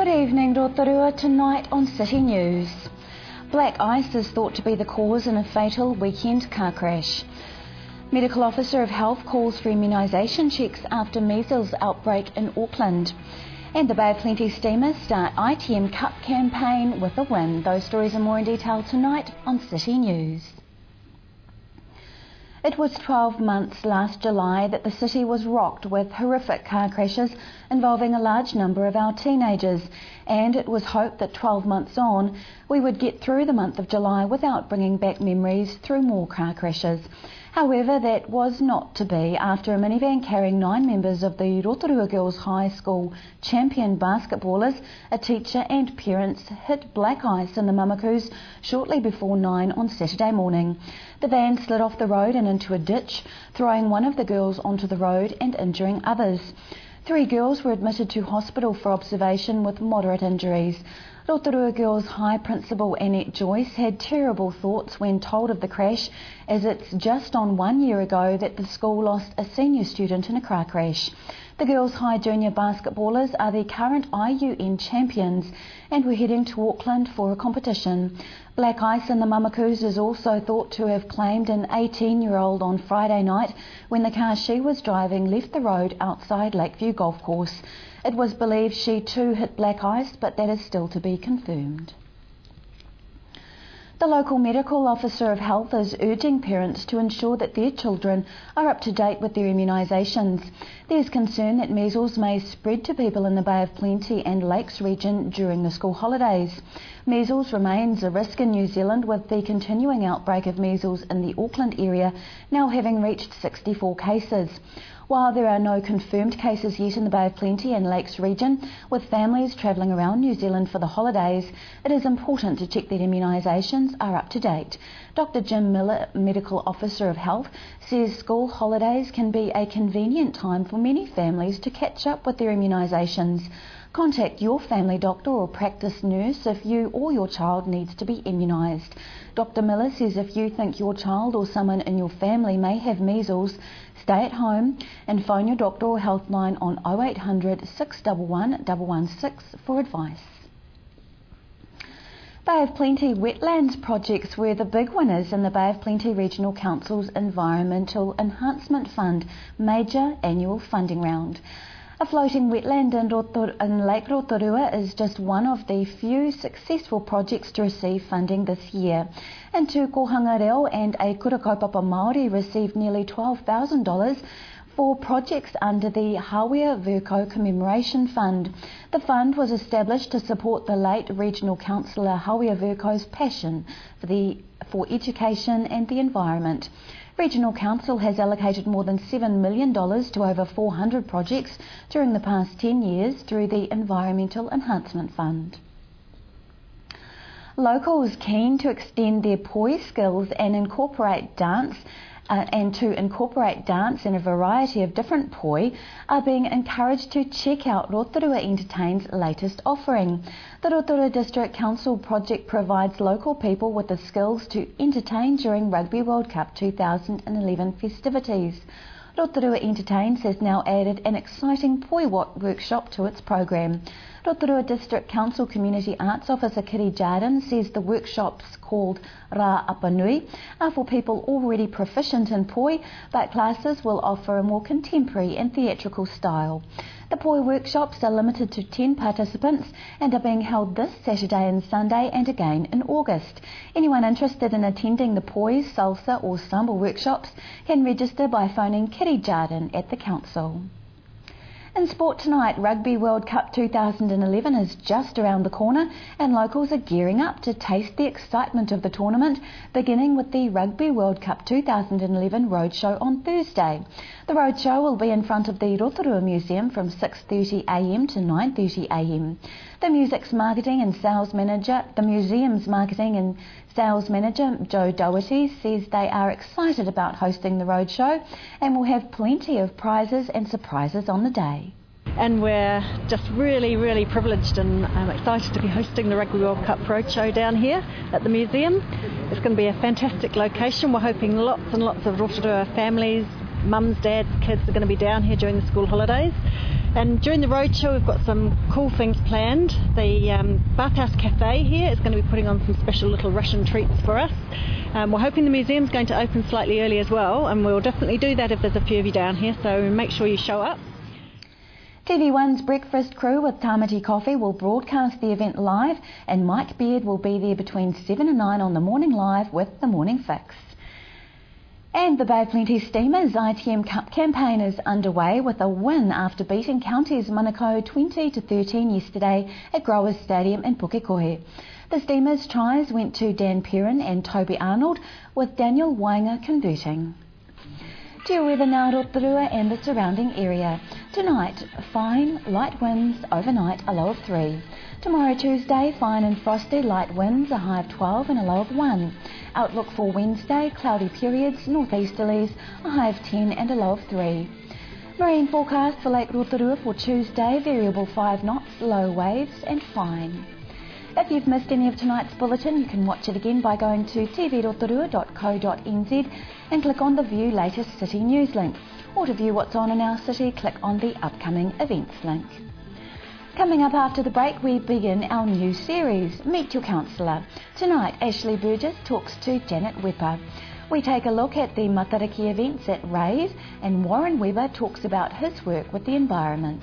Good evening, Rotorua. Tonight on City News. Black ice is thought to be the cause in a fatal weekend car crash. Medical Officer of Health calls for immunisation checks after measles outbreak in Auckland. And the Bay of Plenty steamers start ITM Cup campaign with a win. Those stories and more in detail tonight on City News. It was 12 months last July that the city was rocked with horrific car crashes involving a large number of our teenagers, and it was hoped that 12 months on we would get through the month of July without bringing back memories through more car crashes. However, that was not to be after a minivan carrying 9 members of the Rotorua Girls High School champion basketballers, a teacher and parents hit black ice in the Mamakus shortly before 9 on Saturday morning. The van slid off the road and into a ditch, throwing one of the girls onto the road and injuring others. 3 girls were admitted to hospital for observation with moderate injuries. Rotorua Girls High Principal Annette Joyce had terrible thoughts when told of the crash, as it's just on 1 year ago that the school lost a senior student in a car crash. The Girls High Junior basketballers are the current IUN champions and were heading to Auckland for a competition. Black ice in the Mamakus is also thought to have claimed an 18-year-old on Friday night when the car she was driving left the road outside Lakeview Golf Course. It was believed she too hit black ice, but that is still to be confirmed. The local Medical Officer of Health is urging parents to ensure that their children are up to date with their immunisations. There's concern that measles may spread to people in the Bay of Plenty and Lakes region during the school holidays. Measles remains a risk in New Zealand, with the continuing outbreak of measles in the Auckland area now having reached 64 cases. While there are no confirmed cases yet in the Bay of Plenty and Lakes region, with families travelling around New Zealand for the holidays, it is important to check that immunisations are up to date. Dr Jim Miller, Medical Officer of Health, says school holidays can be a convenient time for many families to catch up with their immunisations. Contact your family doctor or practice nurse if you or your child needs to be immunised. Dr Miller says if you think your child or someone in your family may have measles, stay at home and phone your doctor or helpline on 0800 611 116 for advice. Bay of Plenty wetlands projects were the big winners in the Bay of Plenty Regional Council's Environmental Enhancement Fund major annual funding round. A floating wetland in Lake Rotorua is just one of the few successful projects to receive funding this year. And Tū Kohanga Reo and a Kura Kaupapa Māori received nearly $12,000 for projects under the Hawea Virko Commemoration Fund. The fund was established to support the late Regional Councillor Hawea Virko's passion for education and the environment. Regional Council has allocated more than $7 million to over 400 projects during the past 10 years through the Environmental Enhancement Fund. Locals keen to extend their poi skills and incorporate dance in a variety of different poi are being encouraged to check out Rotorua Entertain's latest offering. The Rotorua District Council project provides local people with the skills to entertain during Rugby World Cup 2011 festivities. Rotorua Entertains has now added an exciting poi workshop to its program. Rotorua District Council Community Arts Officer Kiri Jarden says the workshops, called Rā Apanui, are for people already proficient in poi, but classes will offer a more contemporary and theatrical style. The poi workshops are limited to 10 participants and are being held this Saturday and Sunday and again in August. Anyone interested in attending the poi, salsa or samba workshops can register by phoning Kiri Jarden at the council. In sport tonight, Rugby World Cup 2011 is just around the corner and locals are gearing up to taste the excitement of the tournament, beginning with the Rugby World Cup 2011 Roadshow on Thursday. The Roadshow will be in front of the Rotorua Museum from 6:30am to 9:30am. The museum's marketing and sales manager Joe Doherty says they are excited about hosting the Roadshow and will have plenty of prizes and surprises on the day. And we're just really privileged and excited to be hosting the Rugby World Cup Roadshow down here at the museum. It's going to be a fantastic location. We're hoping lots and lots of Rotorua families, mums, dads, kids are going to be down here during the school holidays. And during the roadshow we've got some cool things planned. The Bathhouse Cafe here is going to be putting on some special little Russian treats for us. We're hoping the museum's going to open slightly early as well, and we'll definitely do that if there's a few of you down here, so make sure you show up. TV1's Breakfast Crew with Tamati Coffee will broadcast the event live, and Mike Beard will be there between 7 and 9 on the Morning Live with the Morning Fix. And the Bay of Plenty Steamers ITM Cup campaign is underway with a win after beating Counties Manukau 20-13 yesterday at Growers Stadium in Pukekohe. The Steamers' tries went to Dan Perrin and Toby Arnold, with Daniel Wainga converting. To your weather now, Rotorua and the surrounding area. Tonight, fine, light winds, overnight a low of 3. Tomorrow Tuesday, fine and frosty, light winds, a high of 12 and a low of 1. Outlook for Wednesday, cloudy periods, northeasterlies, a high of 10 and a low of 3. Marine forecast for Lake Rotorua for Tuesday, variable 5 knots, low waves and fine. If you've missed any of tonight's bulletin, you can watch it again by going to tvrotorua.co.nz and click on the View Latest City News link. Or to view what's on in our city, click on the Upcoming Events link. Coming up after the break, we begin our new series, Meet Your Councillor. Tonight, Ashley Burgess talks to Janet Wepper. We take a look at the Matariki events at RAISE, and Warren Weber talks about his work with the environment.